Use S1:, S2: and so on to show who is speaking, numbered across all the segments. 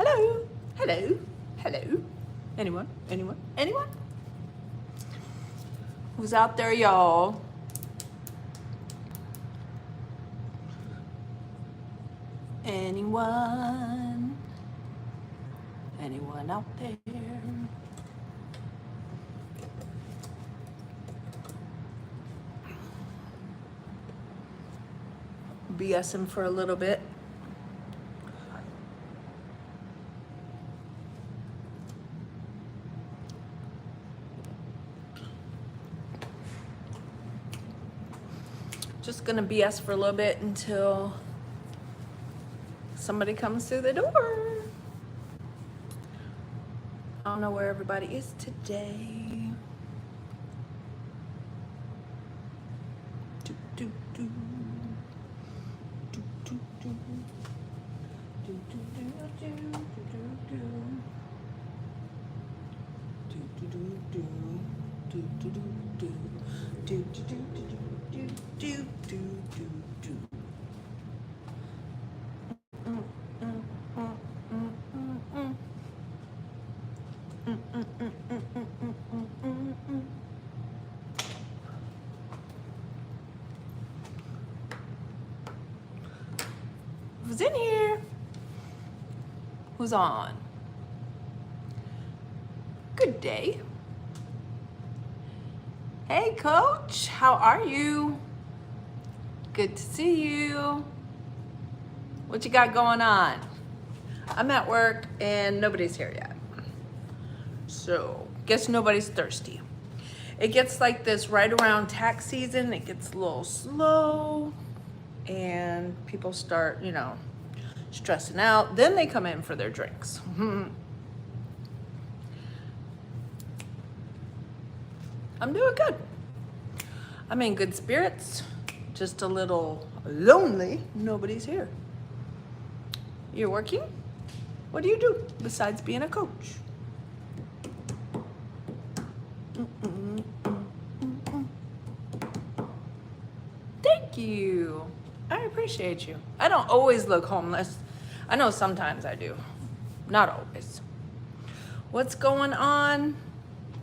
S1: Hello? Hello? Hello? Anyone? Anyone? Anyone? Who's out there, y'all? Anyone? Anyone out there? BSing for a little bit. Just gonna BS for a little bit until somebody comes through the door. I don't know where everybody is today. Do, do, do. Do, do, do. Do, do, do, do, do, do, do. Do, do, do, do. Do, do, do, do. Do, do, do, do, do, do, do, do. Who's in here? Who's on? Good day. Hey, Coach. How are you? Good to see you. What you got going on? I'm at work and nobody's here yet. So, guess nobody's thirsty. It gets like this right around tax season. It gets a little slow and people start, stressing out. Then they come in for their drinks. I'm doing good. I'm in good spirits. Just a little lonely. Nobody's here. You're working? What do you do besides being a coach? Thank you. I appreciate you. I don't always look homeless. I know sometimes I do. Not always. What's going on?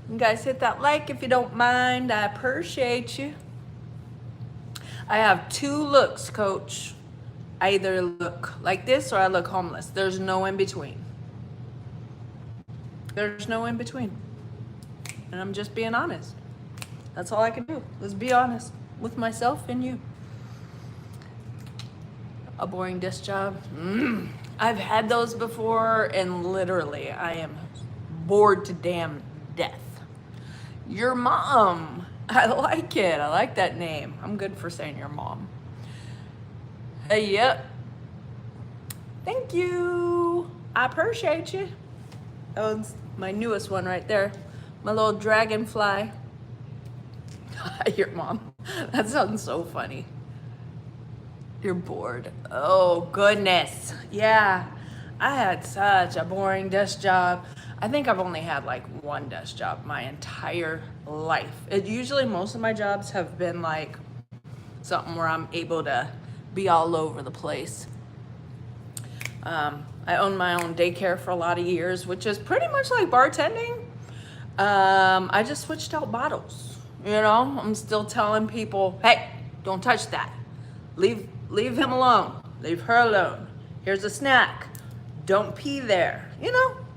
S1: You guys hit that like if you don't mind. I appreciate you. I have two looks, Coach. I either look like this or I look homeless. There's no in between. There's no in between. And I'm just being honest. That's all I can do, is be honest with myself and you. A boring desk job. I've had those before, and literally I am bored to damn death. Your mom. I like it. I like that name. I'm good for saying your mom. Yep. Thank you. I appreciate you. That was my newest one right there. My little dragonfly. Your mom. That sounds so funny. You're bored. Oh, goodness. Yeah. I had such a boring desk job. I think I've only had like one desk job my entire life. Usually most of my jobs have been like something where I'm able to be all over the place. I owned my own daycare for a lot of years, which is pretty much like bartending. I just switched out bottles. I'm still telling people, hey, don't touch that. Leave him alone. Leave her alone. Here's a snack. Don't pee there.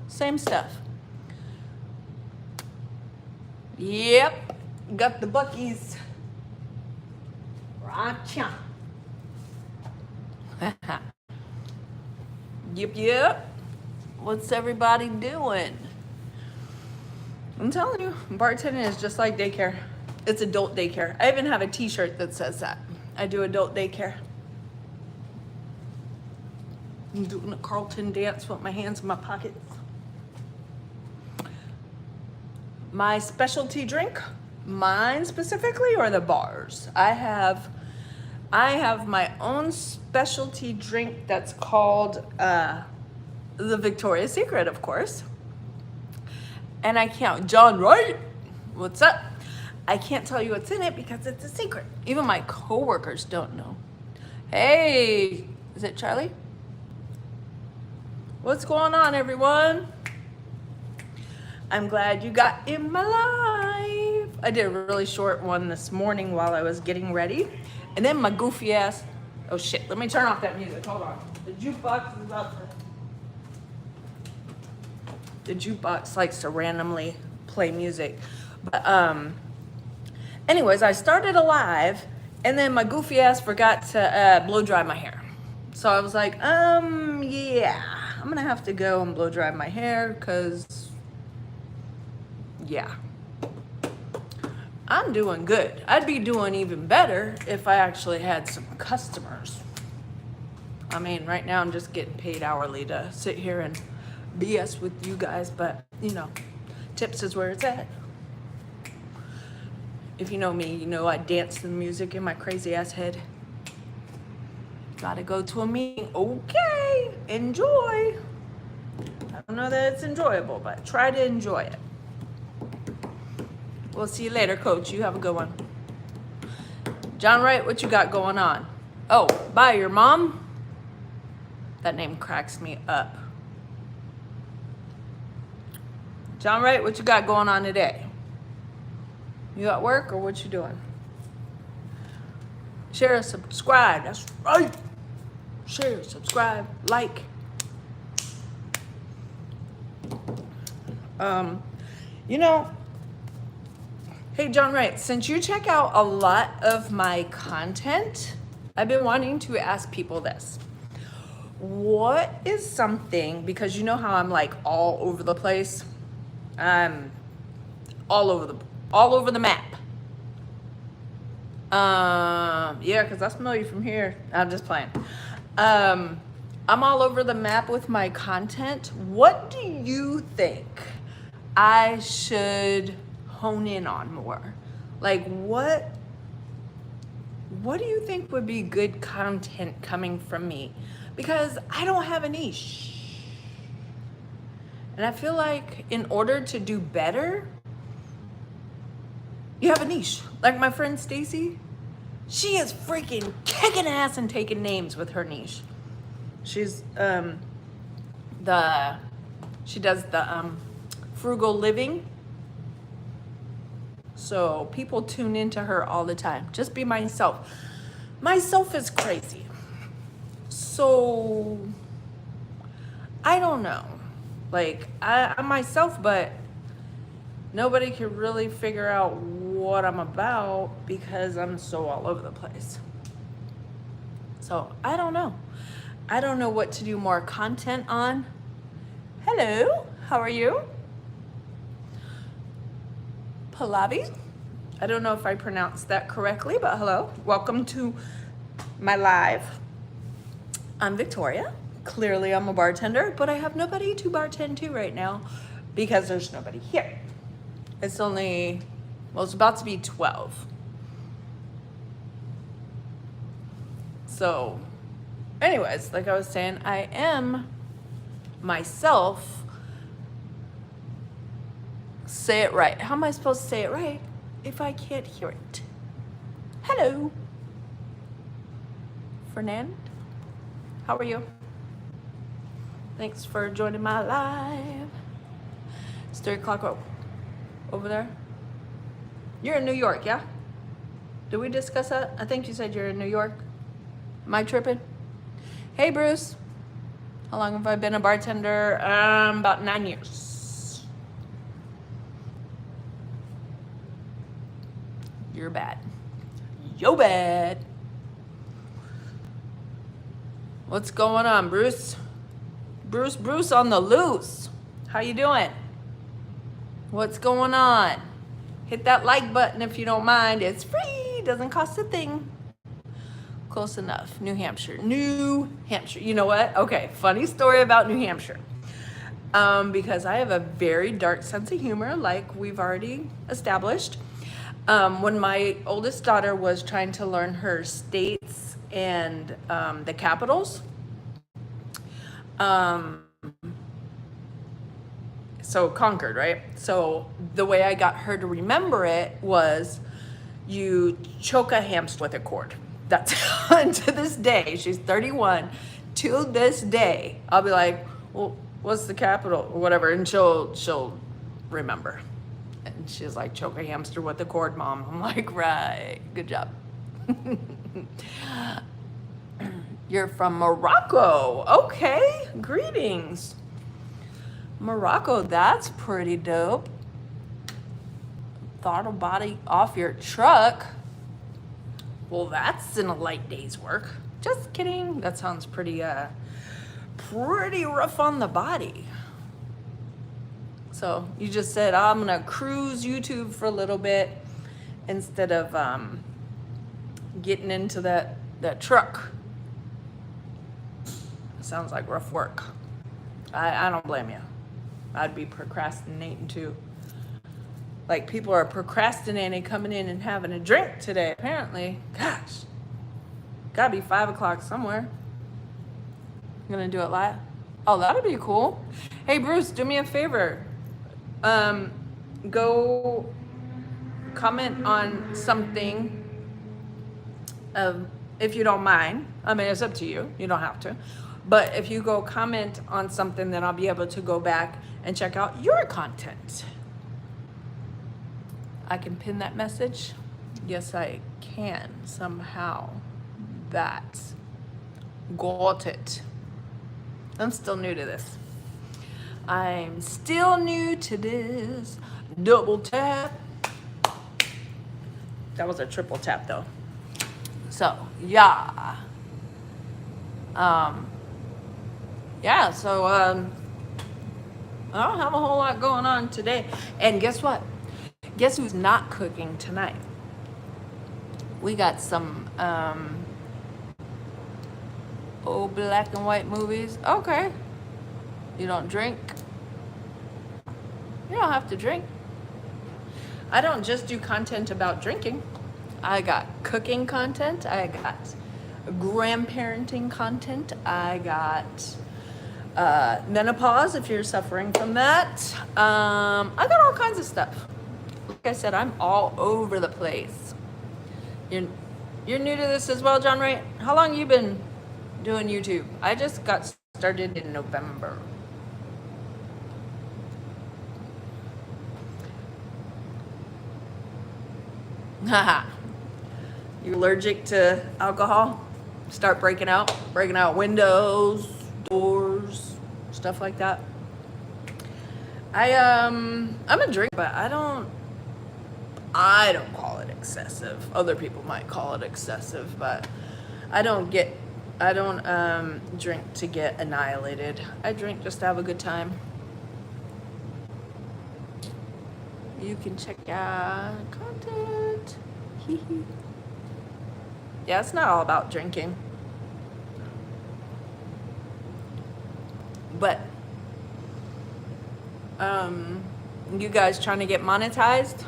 S1: Same stuff. Yep. Got the Buc-ee's. Racha. Yep. What's everybody doing? I'm telling you, bartending is just like daycare. It's adult daycare. I even have a t-shirt that says that. I do adult daycare. I'm doing a Carlton dance with my hands in my pockets. My specialty drink, mine specifically, or the bars? I have my own specialty drink that's called the Victoria's Secret, of course. And I can't, John Wright, what's up? I can't tell you what's in it because it's a secret. Even my coworkers don't know. Hey, is it Charlie? What's going on, everyone? I'm glad you got in my life. I did a really short one this morning while I was getting ready. And then my goofy ass, oh shit, let me turn off that music, hold on. The jukebox likes to randomly play music. But anyways, I started a live and then my goofy ass forgot to blow dry my hair. So I was like, yeah, I'm gonna have to go and blow dry my hair because, yeah. I'm doing good. I'd be doing even better if I actually had some customers. I mean, right now I'm just getting paid hourly to sit here and BS with you guys, but you know, tips is where it's at. If you know me, you know I dance to the music in my crazy ass head. Gotta go to a meeting. Okay, enjoy. I don't know that it's enjoyable, but try to enjoy it. We'll see you later, Coach. You have a good one. John Wright, what you got going on? Oh, bye, your mom? That name cracks me up. John Wright, what you got going on today? You at work or what you doing? Share, subscribe. That's right. Share, subscribe, like. You know, hey, John Wright, since you check out a lot of my content, I've been wanting to ask people this. What is something, because you know how I'm like all over the place, all over the map. Yeah, because I smell you from here. I'm just playing. I'm all over the map with my content. What do you think I should hone in on more? Like what do you think would be good content coming from me? Because I don't have a niche. And I feel like in order to do better, you have a niche. Like my friend Stacy, she is freaking kicking ass and taking names with her niche. She's she does the frugal living. So people tune into her all the time. Just be myself. Myself is crazy. So I don't know. Like I'm myself, but nobody can really figure out what I'm about because I'm so all over the place. So I don't know. I don't know what to do more content on. Hello, how are you? Pallavi? I don't know if I pronounced that correctly, but hello. Welcome to my live. I'm Victoria. Clearly I'm a bartender, but I have nobody to bartend to right now because there's nobody here. It's only, well, it's about to be 12. So, anyways, like I was saying, I am myself. Say it right. How am I supposed to say it right if I can't hear it? Hello. Fernand, how are you? Thanks for joining my live. It's 3 o'clock over there. You're in New York, yeah? Did we discuss that? I think you said you're in New York. Am I tripping? Hey, Bruce. How long have I been a bartender? About 9 years. You're bad. Yo bad. What's going on, Bruce? Bruce on the loose. How you doing? What's going on? Hit that like button if you don't mind. It's free. Doesn't cost a thing. Close enough. New Hampshire. New Hampshire. You know what? Okay, funny story about New Hampshire. Because I have a very dark sense of humor, like we've already established. When my oldest daughter was trying to learn her states and the capitals, so Concord, right? So the way I got her to remember it was you choke a hamster with a cord. That's to this day, she's 31. To this day, I'll be like, well, what's the capital or whatever? And she'll remember. And she's like, choke a hamster with a cord, Mom. I'm like, right, good job. You're from Morocco. Okay, greetings. Morocco, that's pretty dope. Throttle body off your truck. Well, that's in a light day's work. Just kidding. That sounds pretty rough on the body. So you just said, I'm gonna cruise YouTube for a little bit instead of getting into that truck. Sounds like rough work. I don't blame you. I'd be procrastinating too. Like, people are procrastinating coming in and having a drink today, apparently. Gosh, gotta be 5 o'clock somewhere. I'm gonna do it live. Oh, that'd be cool. Hey, Bruce, do me a favor. Go comment on something, if you don't mind. I mean, it's up to you. You don't have to. But if you go comment on something, then I'll be able to go back and check out your content. I can pin that message. Yes, I can somehow. That's got it. I'm still new to this. I'm still new to this. Double tap. That was a triple tap though. So yeah. Yeah, so I don't have a whole lot going on today. And guess what? Guess who's not cooking tonight? We got some old black and white movies. Okay. You don't drink? You don't have to drink. I don't just do content about drinking. I got cooking content. I got grandparenting content. I got menopause if you're suffering from that. I got all kinds of stuff. Like I said, I'm all over the place. You're new to this as well, John Ray? How long you been doing YouTube? I just got started in November. Haha. You allergic to alcohol? Start breaking out windows, doors, stuff like that. I'm a drinker, but I don't call it excessive. Other people might call it excessive, but I don't drink to get annihilated. I drink just to have a good time. You can check out content. Yeah, it's not all about drinking. But you guys trying to get monetized?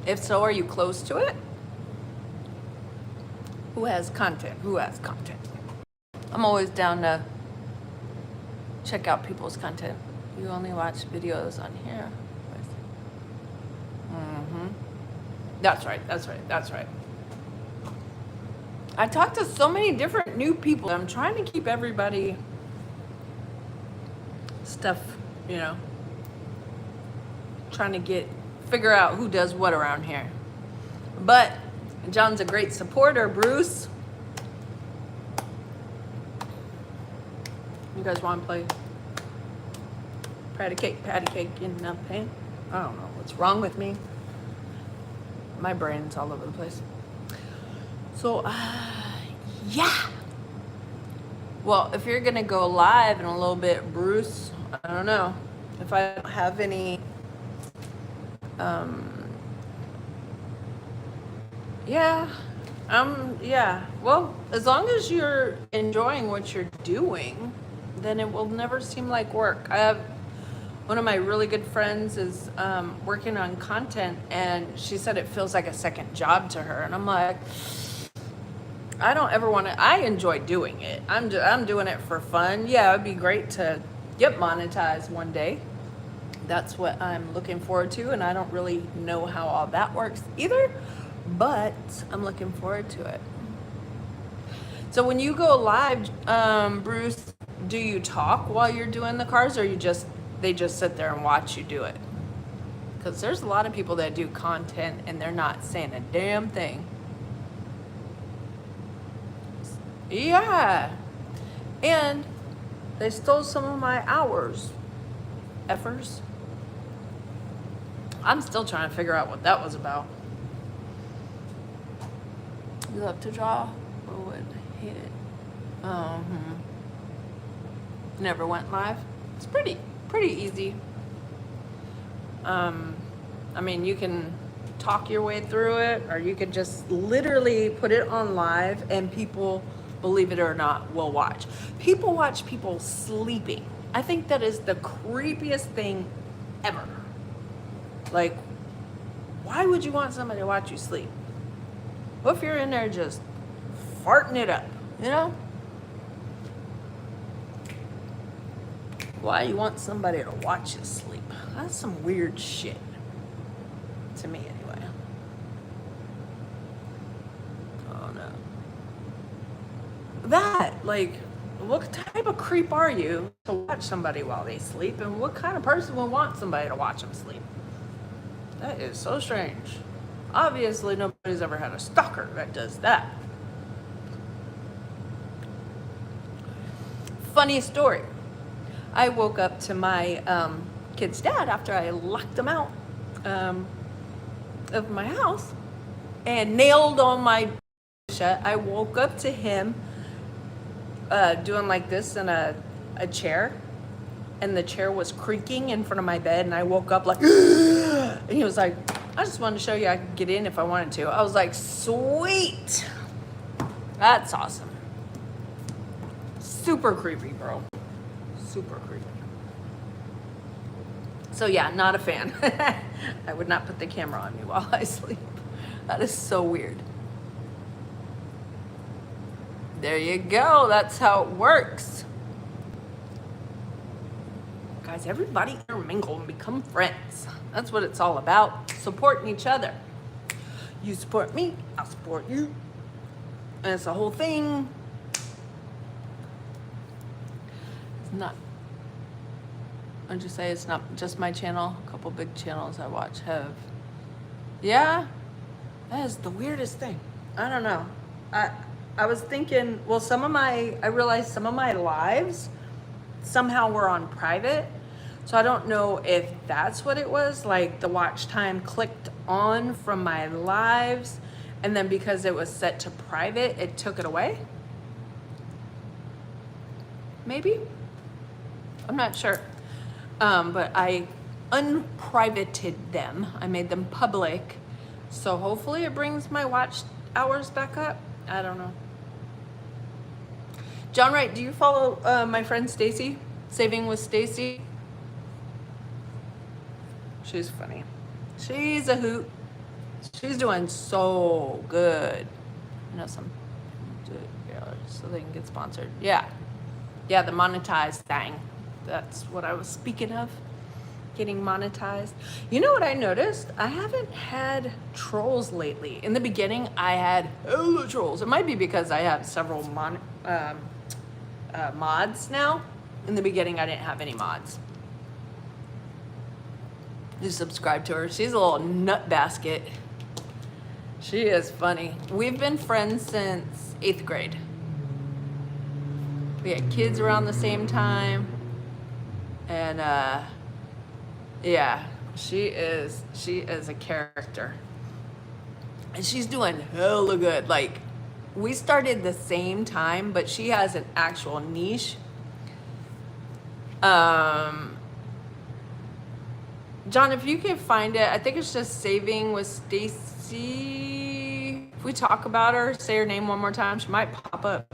S1: If so, are you close to it? Who has content? I'm always down to check out people's content. You only watch videos on here. That's right. I talk to so many different new people. I'm trying to keep everybody stuff, trying to figure out who does what around here. But John's a great supporter, Bruce. You guys want to play patty cake in the pan? I don't know what's wrong with me. My brain's all over the place. So, yeah. Well, if you're gonna go live in a little bit, Bruce, I don't know if I don't have any. Yeah. Well, as long as you're enjoying what you're doing, then it will never seem like work. I have one of my really good friends is working on content, and she said it feels like a second job to her. And I'm like, I don't ever want to. I enjoy doing it. I'm doing it for fun. Yeah, it'd be great to get monetized one day. That's what I'm looking forward to, and I don't really know how all that works either, but I'm looking forward to it. So when you go live, Bruce, do you talk while you're doing the cars, or they just sit there and watch you do it? Because there's a lot of people that do content and they're not saying a damn thing. Yeah. And they stole some of my hours. Effers. I'm still trying to figure out what that was about. You love to draw or would hate it? Never went live. It's pretty easy. I mean, you can talk your way through it, or you could just literally put it on live and people, believe it or not, will watch. People watch people sleeping. I think that is the creepiest thing ever. Like, why would you want somebody to watch you sleep? What if you're in there just farting it up, you know? Why you want somebody to watch you sleep? That's some weird shit. To me, anyway. Oh, no. That, like, what type of creep are you to watch somebody while they sleep? And what kind of person would want somebody to watch them sleep? That is so strange. Obviously, nobody's ever had a stalker that does that. Funny story. I woke up to my kid's dad after I locked him out of my house and nailed on my shut. I woke up to him doing like this in a chair, and the chair was creaking in front of my bed, and I woke up like, and he was like, I just wanted to show you I could get in if I wanted to. I was like, sweet. That's awesome. Super creepy, bro. Super creepy. So yeah, not a fan. I would not put the camera on me while I sleep. That is so weird. There you go. That's how it works. Guys, everybody intermingle and become friends. That's what it's all about. Supporting each other. You support me, I'll support you. And it's a whole thing. It's not, I'd just say it's not just my channel. A couple big channels I watch have. Yeah, that is the weirdest thing. I don't know. I was thinking, well, I realized some of my lives somehow were on private. So I don't know if that's what it was, like the watch time clicked on from my lives, and then because it was set to private, it took it away. Maybe? I'm not sure. But I unprivated them. I made them public. So hopefully it brings my watch hours back up. I don't know. John Wright, do you follow my friend Stacy? Saving with Stacy? She's funny. She's a hoot. She's doing so good. I know some do it, yeah, so they can get sponsored. Yeah. Yeah, the monetized thing. That's what I was speaking of. Getting monetized. You know what I noticed? I haven't had trolls lately. In the beginning, I had hella trolls. It might be because I have several mods now. In the beginning, I didn't have any mods. You subscribe to her. She's a little nut basket. She is funny. We've been friends since 8th grade. We had kids around the same time. And yeah, she is a character. And she's doing hella good. Like, we started the same time, but she has an actual niche. John, if you can find it, I think it's just Saving with Stacy. If we talk about her, say her name one more time, she might pop up.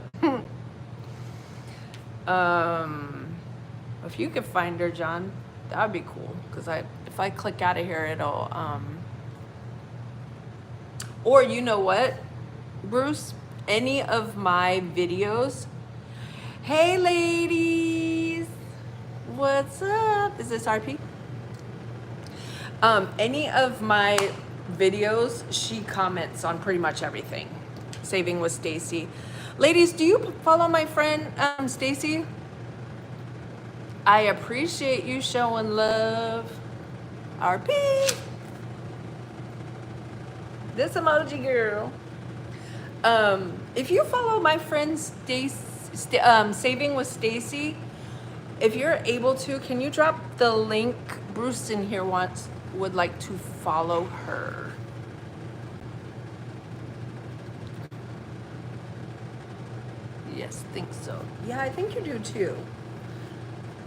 S1: If you could find her, John, that would be cool. Because if I click out of here, it'll, or you know what, Bruce, any of my videos, hey ladies, what's up? Is this RP? Any of my videos, she comments on pretty much everything. Saving with Stacy. Ladies, do you follow my friend Stacy? I appreciate you showing love. RP. This emoji girl. If you follow my friend Saving with Stacy, if you're able to, can you drop the link? Bruce in here would like to follow her. Yes, think so. Yeah, I think you do too.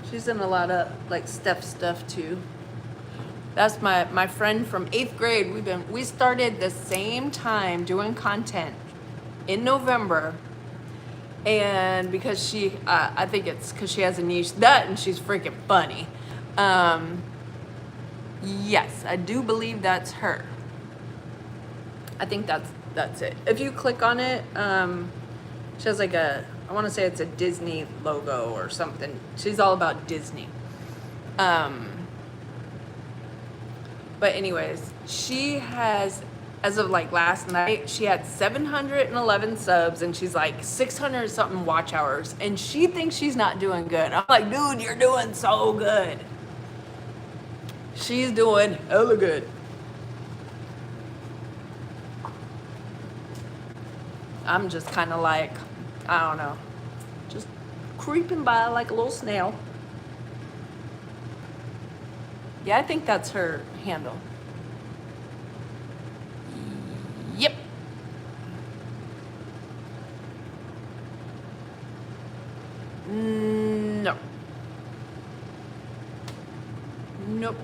S1: She's in a lot of like Steph stuff too. That's my friend from 8th grade. We started the same time doing content in November. And because I think it's because she has a niche that, and she's freaking funny. Yes, I do believe that's her. I think that's it. If you click on it, she has like I want to say it's a Disney logo or something. She's all about Disney. But anyways, she has, as of like last night, she had 711 subs and she's like 600 something watch hours, and she thinks she's not doing good. I'm like, dude, you're doing so good. She's doing hella good. I'm just kind of like, I don't know, just creeping by like a little snail. Yeah, I think that's her handle. Yep. No. Nope.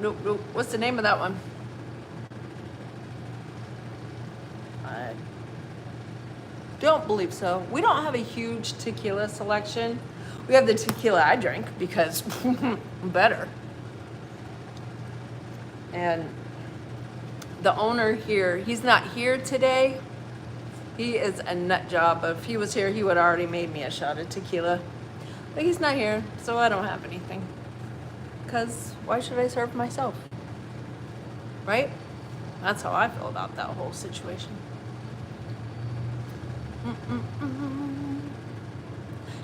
S1: What's the name of that one? I don't believe so. We don't have a huge tequila selection. We have the tequila I drink because better. And the owner here, he's not here today. He is a nut job. If he was here, he would already made me a shot of tequila. But he's not here, so I don't have anything. Because why should I serve myself? Right? That's how I feel about that whole situation.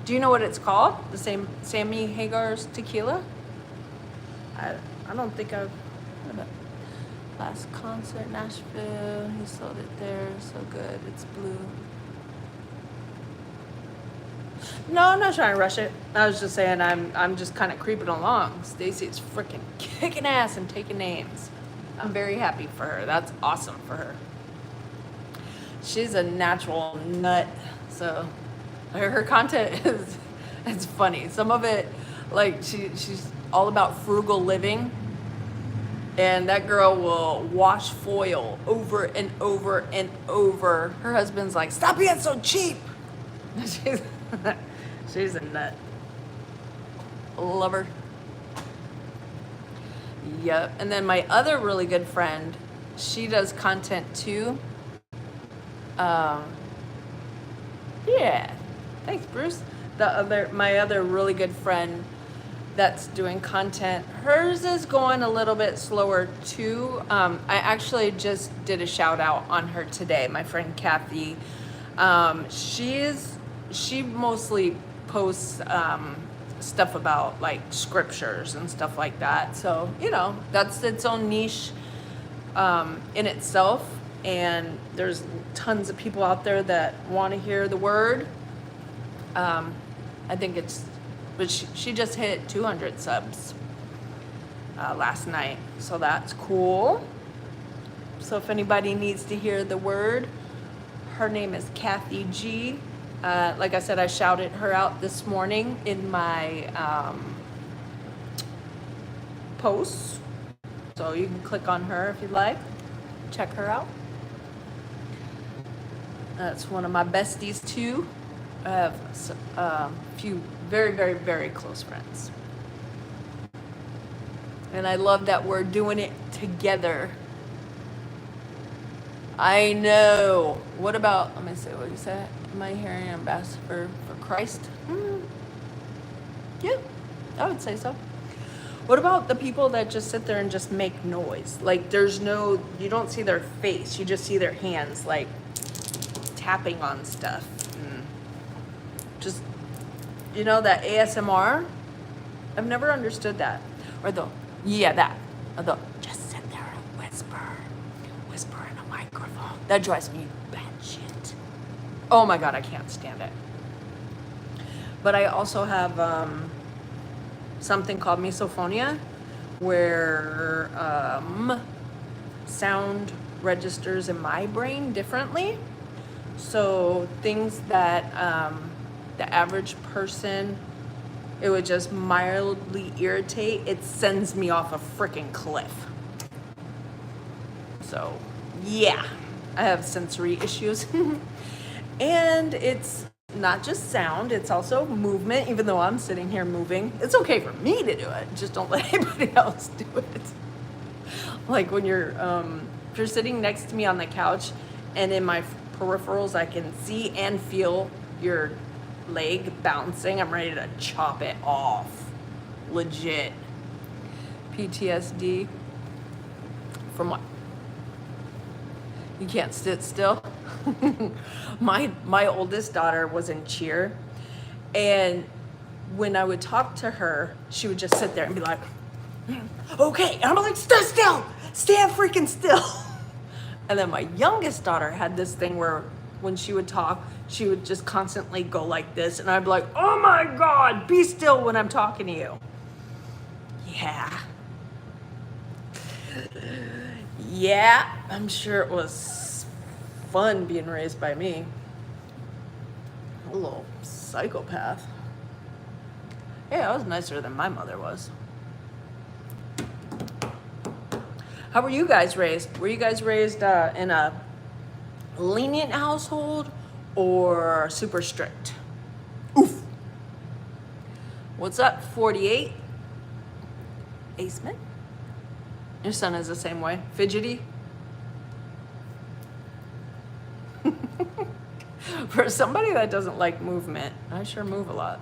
S1: Do you know what it's called? The same Sammy Hagar's tequila? I don't think I've heard of it. Last concert, Nashville. He sold it there. So good. It's blue. No, I'm not trying to rush it. I was just saying I'm just kind of creeping along. Stacy's freaking kicking ass and taking names. I'm very happy for her. That's awesome for her. She's a natural nut. So her content it's funny. Some of it, like she's all about frugal living. And that girl will wash foil over and over and over. Her husband's like, stop being so cheap. She's a nut. Love her. Yep. And then my other really good friend, she does content too. Yeah. Thanks, Bruce. My other really good friend that's doing content, hers is going a little bit slower too. I actually just did a shout out on her today, my friend Kathy. She mostly posts stuff about like scriptures and stuff like that. So, that's its own niche in itself. And there's tons of people out there that want to hear the word. I think but she just hit 200 subs last night. So that's cool. So if anybody needs to hear the word, her name is Kathy G. Like I said, I shouted her out this morning in my posts. So you can click on her if you'd like. Check her out. That's one of my besties too. I have a few very, very, very close friends. And I love that we're doing it together. I know. What about, let me see, what you said? Am I hearing ambassador for Christ? Yeah, I would say so. What about the people that just sit there and just make noise? Like you don't see their face. You just see their hands like tapping on stuff. Just, you know, that ASMR. I've never understood that. Or that. Or just sit there and whisper in a microphone. That drives me batshit. Oh my God, I can't stand it. But I also have something called misophonia, where sound registers in my brain differently. So things that the average person, it would just mildly irritate, it sends me off a freaking cliff. So yeah, I have sensory issues. And it's not just sound, it's also movement. Even though I'm sitting here moving, it's okay for me to do it, just don't let anybody else do it. Like when if you're sitting next to me on the couch, and in my peripherals I can see and feel your leg bouncing, I'm ready to chop it off. Legit. PTSD from what? You can't sit still. My oldest daughter was in cheer, and when I would talk to her, she would just sit there and be like, okay. And I'm like, stand still, stand freaking still. And then my youngest daughter had this thing where when she would talk, she would just constantly go like this, and I'd be like, oh my God, be still when I'm talking to you. Yeah. Yeah, I'm sure it was fun being raised by me. A little psychopath. Yeah, I was nicer than my mother was. How were you guys raised? Were you guys raised in a lenient household or super strict? Oof. What's up, 48? Aceman? Your son is the same way. Fidgety? For somebody that doesn't like movement, I sure move a lot.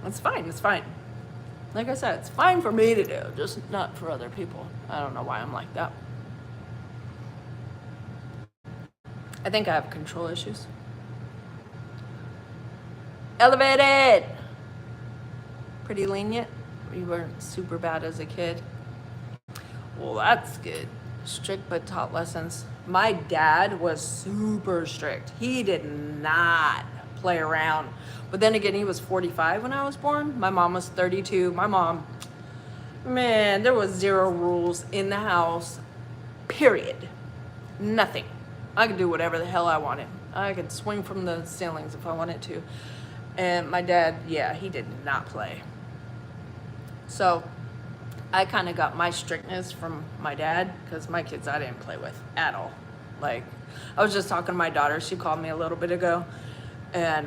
S1: It's fine, it's fine. Like I said, it's fine for me to do, just not for other people. I don't know why I'm like that. I think I have control issues. Elevated! Pretty lenient. You weren't super bad as a kid. Well, that's good. Strict but taught lessons. My dad was super strict. He did not play around. But then again, he was 45 when I was born. My mom was 32. My mom, man, there was 0 rules in the house, period. Nothing. I could do whatever the hell I wanted. I could swing from the ceilings if I wanted to. And my dad, yeah, he did not play. So I kind of got my strictness from my dad, because my kids I didn't play with at all. Like, I was just talking to my daughter. She called me a little bit ago, and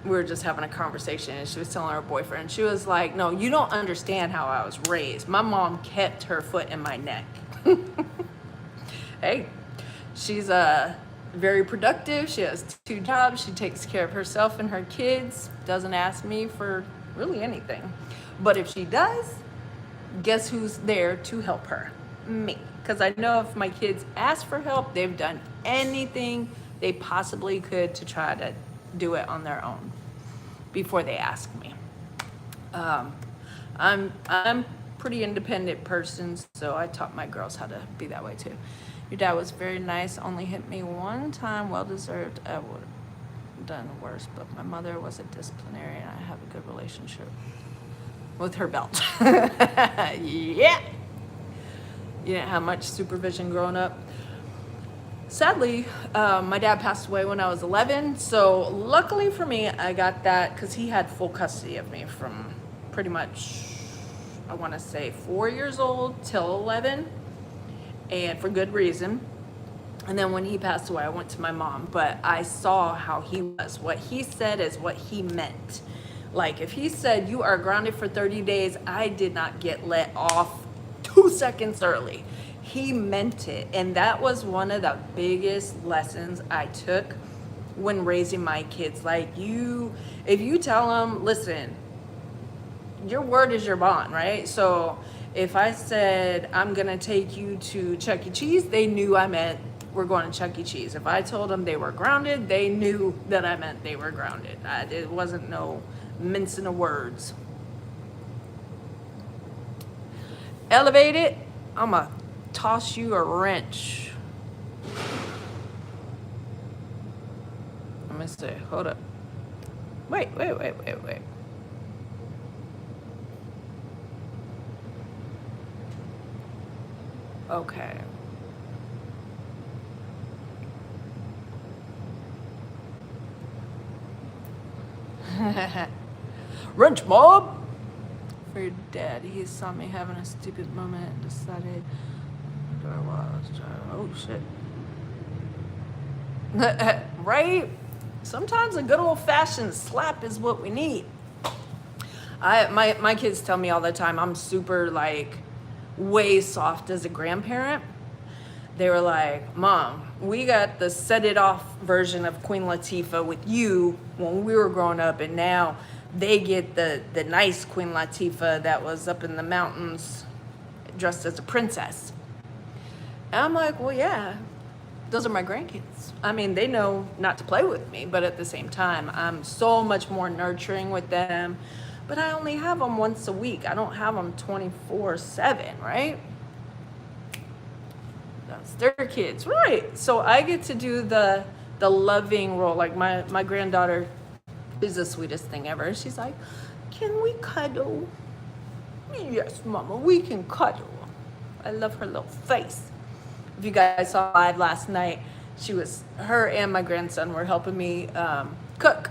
S1: we were just having a conversation, and she was telling her boyfriend. She was like, no, you don't understand how I was raised. My mom kept her foot in my neck. Hey, she's very productive. She has 2 jobs. She takes care of herself and her kids. Doesn't ask me for really anything. But if she does, guess who's there to help her? Me. Because I know if my kids ask for help, they've done anything they possibly could to try to do it on their own before they ask me. I'm pretty independent person, so I taught my girls how to be that way too. Your dad was very nice, only hit me 1 time, well deserved. I would have done worse, but my mother was a disciplinarian. I have a good relationship with her belt. Yeah. You didn't have much supervision growing up. Sadly, my dad passed away when I was 11. So luckily for me, I got that because he had full custody of me from pretty much, I want to say 4 years old till 11, and for good reason. And then when he passed away, I went to my mom, but I saw how he was. What he said is what he meant. Like if he said you are grounded for 30 days, I did not get let off 2 seconds early. He meant it. And that was one of the biggest lessons I took when raising my kids. Like if you tell them, listen, your word is your bond, right? So if I said, I'm gonna take you to Chuck E. Cheese, they knew I meant we're going to Chuck E. Cheese. If I told them they were grounded, they knew that I meant they were grounded. It wasn't no mincing of words. Elevate it, I'ma toss you a wrench. Let me see, hold up. Wait. Okay. Wrench mob! For your dad, he saw me having a stupid moment and decided oh shit. Right? Sometimes a good old-fashioned slap is what we need. My kids tell me all the time I'm super like way soft as a grandparent. They were like, Mom, we got the set it off version of Queen Latifah with you when we were growing up, and now they get the nice Queen Latifah that was up in the mountains dressed as a princess. And I'm like, well, yeah, those are my grandkids. I mean, they know not to play with me, but at the same time, I'm so much more nurturing with them. But I only have them once a week. I don't have them 24/7, right? That's their kids, right? So I get to do the loving role. Like my granddaughter is the sweetest thing ever. She's like, can we cuddle? Yes, Mama, we can cuddle. I love her little face. If you guys saw live last night, her and my grandson were helping me cook.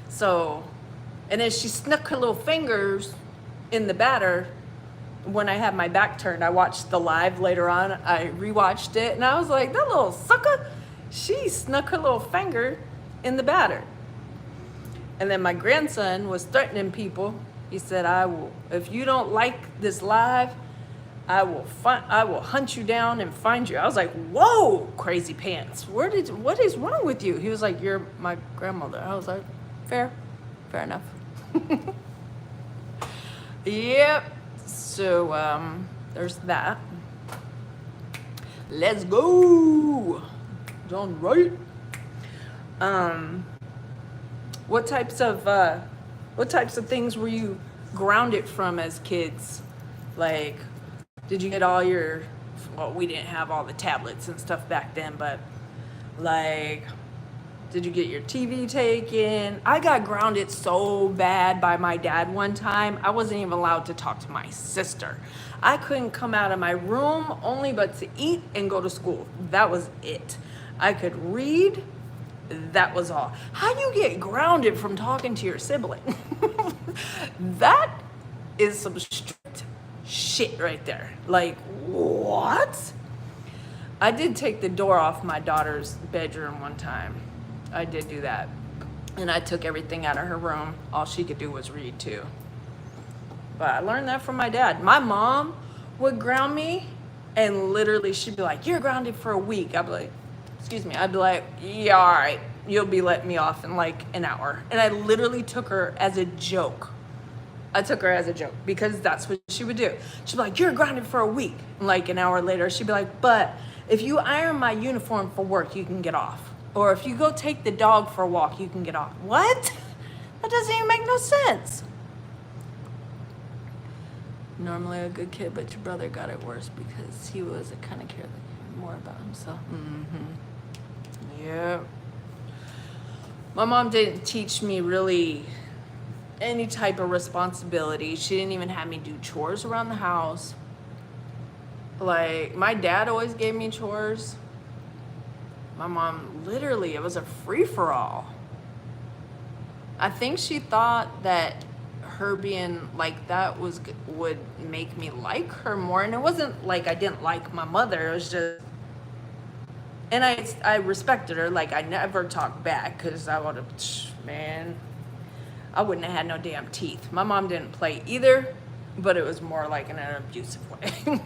S1: So, and then she snuck her little fingers in the batter. When I had my back turned, I watched the live later on. I rewatched it, and I was like, that little sucker, she snuck her little finger in the batter. And then my grandson was threatening people. He said, if you don't like this live, I will hunt you down and find you. I was like, whoa, crazy pants. What is wrong with you? He was like, you're my grandmother. I was like, fair enough. Yep. So there's that. Let's go. Done right. What types of things were you grounded from as kids? Like, did you get all your, well, we didn't have all the tablets and stuff back then, but like, did you get your TV taken? I got grounded so bad by my dad one time, I wasn't even allowed to talk to my sister. I couldn't come out of my room only but to eat and go to school. That was it. I could read, that was all. How do you get grounded from talking to your sibling? That is some strict shit right there. Like, what? I did take the door off my daughter's bedroom one time. I did do that. And I took everything out of her room. All she could do was read too. But I learned that from my dad. My mom would ground me, and literally she'd be like, you're grounded for a week. I'd be like, excuse me. I'd be like, yeah, all right. You'll be letting me off in like an hour. And I literally took her as a joke. Because that's what she would do. She'd be like, you're grounded for a week. And like an hour later, she'd be like, but if you iron my uniform for work, you can get off. Or if you go take the dog for a walk, you can get off. What? That doesn't even make no sense. Normally a good kid, but your brother got it worse because he was a kind of cared more about himself. Yeah. My mom didn't teach me really any type of responsibility. She didn't even have me do chores around the house. Like, my dad always gave me chores. My mom, literally, it was a free-for-all. I think she thought that her being like that would make me like her more. And it wasn't like I didn't like my mother. It was just, and I respected her. Like, I never talked back because I would have, man, I wouldn't have had no damn teeth. My mom didn't play either, but it was more like in an abusive way.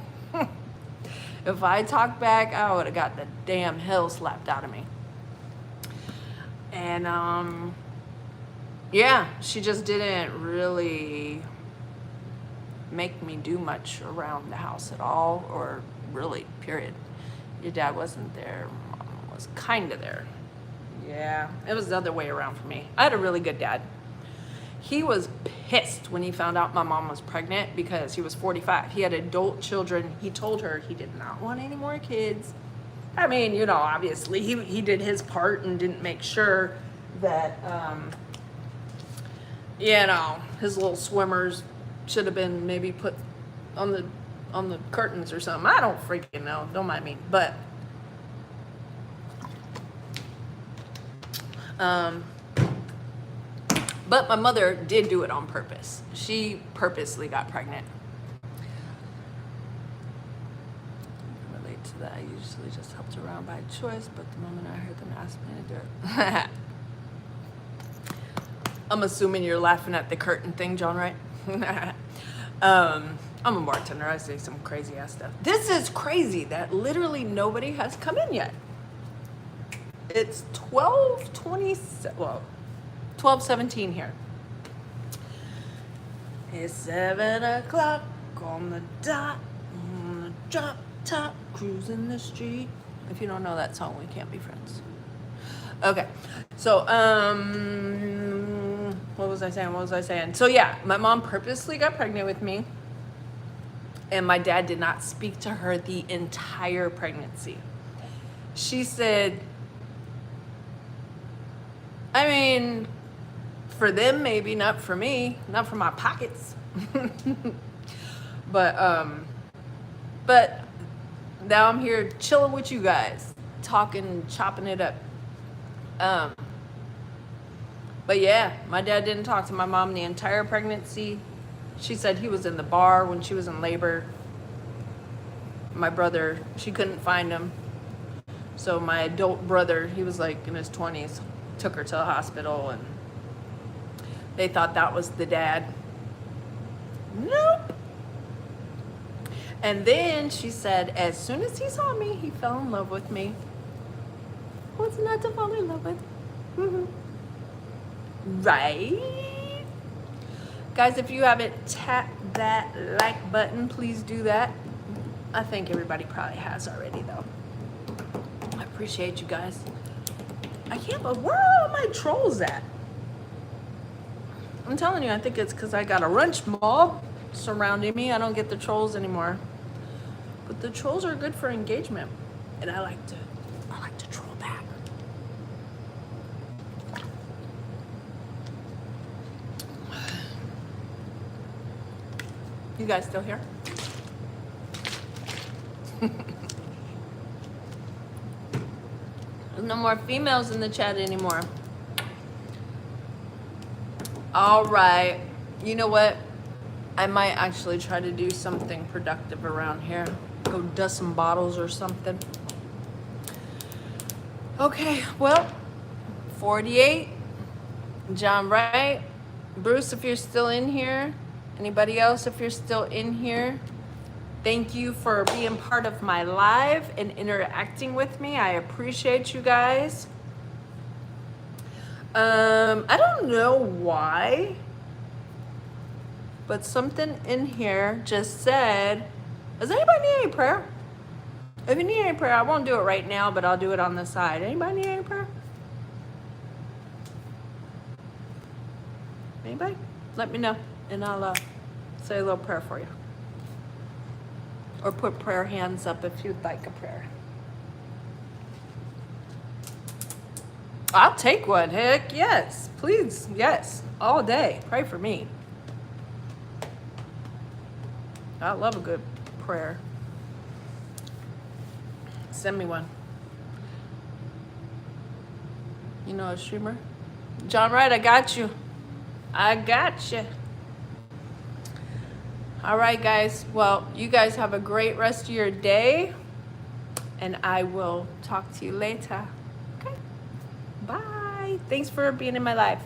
S1: If I talked back, I would have got the damn hell slapped out of me. And yeah, she just didn't really make me do much around the house at all, or really, period. Your dad wasn't there. Mom was kind of there. Yeah, it was the other way around for me. I had a really good dad. He was pissed when he found out my mom was pregnant because he was 45. He had adult children. He told her he did not want any more kids. I mean, you know, obviously he did his part and didn't make sure that, you know, his little swimmers should have been maybe put on the curtains or something. I don't freaking know. Don't mind me. But my mother did do it on purpose. She purposely got pregnant. I can relate to that. I usually just helped around by choice, but the moment I heard them ask me to do it. I'm assuming you're laughing at the curtain thing, John, right? I'm a bartender. I say some crazy ass stuff. This is crazy that literally nobody has come in yet. It's 12:27. Well, 12:17 here. It's 7 o'clock on the dot, on the drop top, cruising the street. If you don't know that song, we can't be friends. Okay, so what was I saying? So yeah, my mom purposely got pregnant with me, and my dad did not speak to her the entire pregnancy. She said, I mean, for them maybe, not for me, not for my pockets. but now I'm here chilling with you guys, talking, chopping it up. But yeah, my dad didn't talk to my mom the entire pregnancy. She said he was in the bar when she was in labor. My brother, she couldn't find him. So my adult brother, he was like in his 20s, took her to the hospital, and they thought that was the dad. Nope. And then she said, as soon as he saw me, he fell in love with me. What's not to fall in love with? Mm-hmm. Right? Guys, if you haven't tapped that like button, please do that. I think everybody probably has already, though. I appreciate you guys. I can't believe, where are all my trolls at? I'm telling you, I think it's because I got a wrench mob surrounding me. I don't get the trolls anymore. But the trolls are good for engagement. And I like to troll back. You guys still here? There's no more females in the chat anymore. All right. You know what? I might actually try to do something productive around here. Go dust some bottles or something. Okay, well, 48. John Wright. Bruce, if you're still in here. Anybody else, if you're still in here. Thank you for being part of my live and interacting with me. I appreciate you guys. I don't know why, but something in here just said, does anybody need any prayer? If you need any prayer, I won't do it right now, but I'll do it on the side. Anybody need any prayer? Anybody? Let me know, and I'll say a little prayer for you. Or put prayer hands up if you'd like a prayer. I'll take one. Heck yes. Please. Yes. All day. Pray for me. I love a good prayer. Send me one. You know a streamer? John Wright, I got you. I got you. All right, guys. Well, you guys have a great rest of your day. And I will talk to you later. Okay? Bye. Thanks for being in my life.